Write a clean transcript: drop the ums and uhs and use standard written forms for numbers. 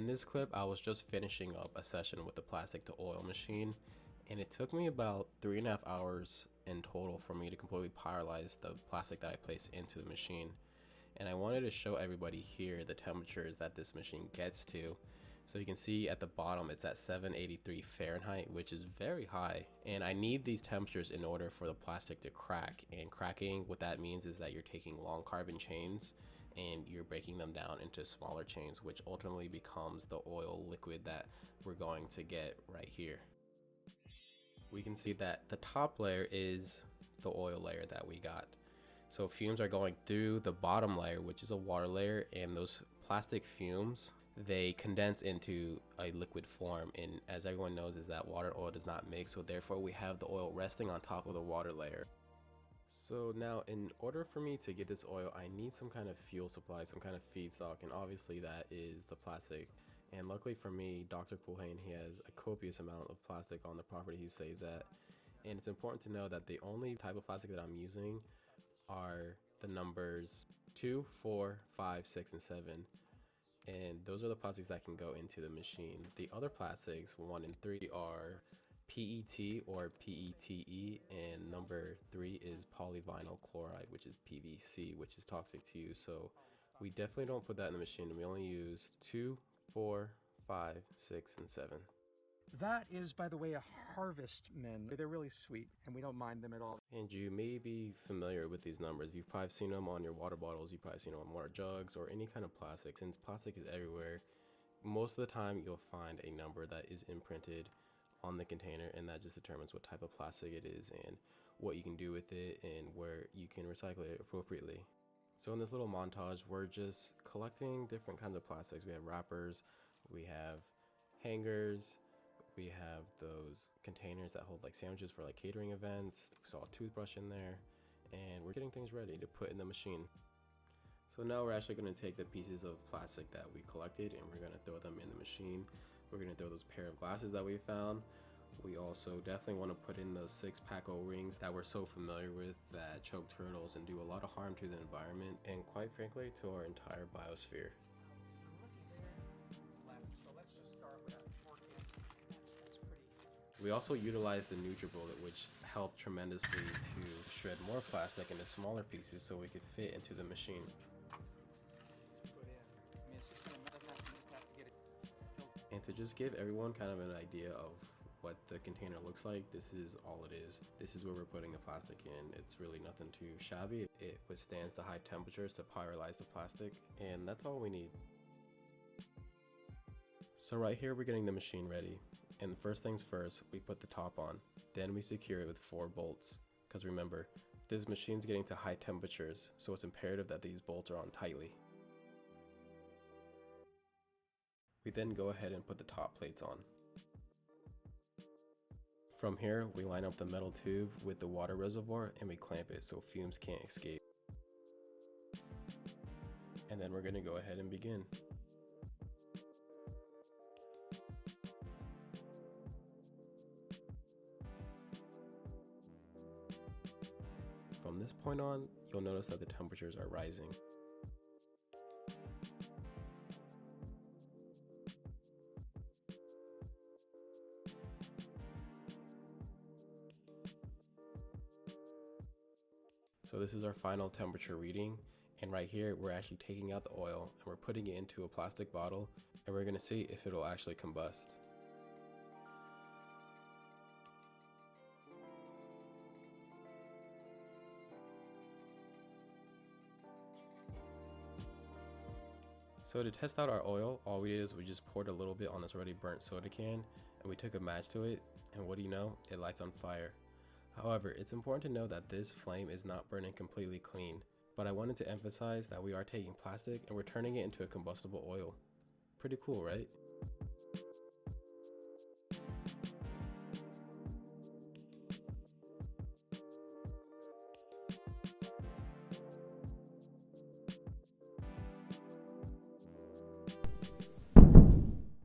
this clip, I was just finishing up a session with the plastic to oil machine, and it took me about 3.5 hours in total for me to completely pyrolyze the plastic that I placed into the machine. And I wanted to show everybody here the temperatures that this machine gets to. So you can see at the bottom it's at 783 Fahrenheit, which is very high. And I need these temperatures in order for the plastic to crack. And cracking, what that means is that you're taking long carbon chains and you're breaking them down into smaller chains, which ultimately becomes the oil liquid that we're going to get right here. We can see that the top layer is the oil layer that we got. So fumes are going through the bottom layer, which is a water layer, and those plastic fumes, they condense into a liquid form, and as everyone knows is that water and oil does not mix, so therefore we have the oil resting on top of the water layer. So now in order for me to get this oil, I need some kind of fuel supply, some kind of feedstock, and obviously that is the plastic. And luckily for me, Dr. Culhane, he has a copious amount of plastic on the property he stays at. And it's important to know that the only type of plastic that I'm using are the numbers 2, 4, 5, 6, and 7. And those are the plastics that can go into the machine. The other plastics, 1 and 3, are PET or PETE, and number 3 is polyvinyl chloride, which is PVC, which is toxic to you. So we definitely don't put that in the machine. We only use 2, 4, 5, 6, and 7. That is, by the way, a Harvestman. They're really sweet, and we don't mind them at all. And you may be familiar with these numbers. You've probably seen them on your water bottles, you've probably seen them on water jugs, or any kind of plastic. Since plastic is everywhere, most of the time you'll find a number that is imprinted on the container, and that just determines what type of plastic it is and what you can do with it and where you can recycle it appropriately. So in this little montage, we're just collecting different kinds of plastics. We have wrappers, we have hangers, we have those containers that hold like sandwiches for like catering events. We saw a toothbrush in there, and we're getting things ready to put in the machine. So now we're actually going to take the pieces of plastic that we collected and we're going to throw them in the machine. We're going to throw those pair of glasses that we found. We also definitely want to put in those 6-pack O-rings that we're so familiar with that choke turtles and do a lot of harm to the environment and quite frankly to our entire biosphere. We also utilized the NutriBullet, which helped tremendously to shred more plastic into smaller pieces so we could fit into the machine. And to just give everyone kind of an idea of what the container looks like, this is all it is. This is where we're putting the plastic in. It's really nothing too shabby. It withstands the high temperatures to pyrolyze the plastic, and that's all we need. So right here we're getting the machine ready, and first things first, we put the top on, then we secure it with 4 bolts, because remember, this machine's getting to high temperatures, so it's imperative that these bolts are on tightly. We then go ahead and put the top plates on. From here, we line up the metal tube with the water reservoir and we clamp it so fumes can't escape. And then we're going to go ahead and begin. From this point on, you'll notice that the temperatures are rising. So this is our final temperature reading, and right here we're actually taking out the oil and we're putting it into a plastic bottle, and we're going to see if it'll actually combust. So to test out our oil, all we did is we just poured a little bit on this already burnt soda can, and we took a match to it, and what do you know, it lights on fire. However, it's important to know that this flame is not burning completely clean, but I wanted to emphasize that we are taking plastic and we're turning it into a combustible oil. Pretty cool, right?